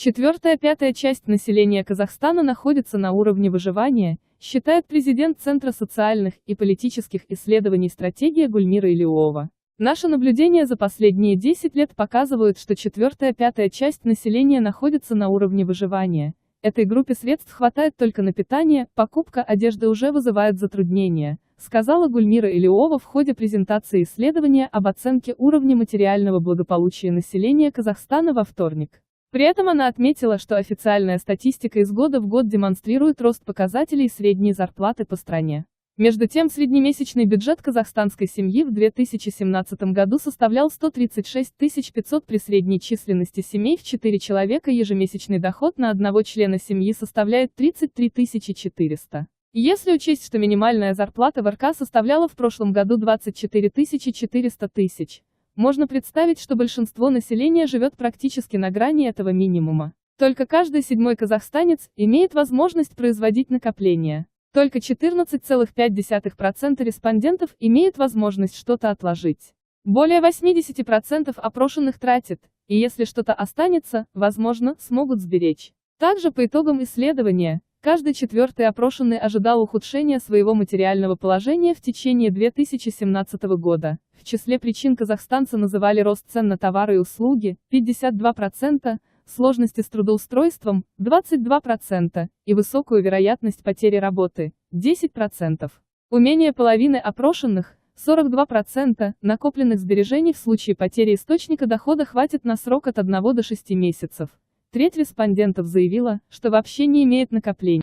Четвертая-пятая часть населения Казахстана находится на уровне выживания, считает президент Центра социальных и политических исследований «Стратегия» Гульмира Илиова. Наши наблюдения за последние 10 лет показывают, что четвертая-пятая часть населения находится на уровне выживания. Этой группе средств хватает только на питание, покупка одежды уже вызывает затруднения, сказала Гульмира Илиова в ходе презентации исследования об оценке уровня материального благополучия населения Казахстана во вторник. При этом она отметила, что официальная статистика из года в год демонстрирует рост показателей средней зарплаты по стране. Между тем, среднемесячный бюджет казахстанской семьи в 2017 году составлял 136 500 при средней численности семей в 4 человека, ежемесячный доход на одного члена семьи составляет 33 400. Если учесть, что минимальная зарплата в РК составляла в прошлом году 24 400 тысяч, можно представить, что большинство населения живет практически на грани этого минимума. Только каждый седьмой казахстанец имеет возможность производить накопления. Только 14,5% респондентов имеют возможность что-то отложить. Более 80% опрошенных тратят, и если что-то останется, возможно, смогут сберечь. Также по итогам исследования, каждый четвертый опрошенный ожидал ухудшения своего материального положения в течение 2017 года. В числе причин казахстанцы называли рост цен на товары и услуги – 52%, сложности с трудоустройством – 22% и высокую вероятность потери работы – 10%. У менее половины опрошенных – 42% накопленных сбережений в случае потери источника дохода хватит на срок от 1 до 6 месяцев. Треть респондентов заявила, что вообще не имеет накоплений.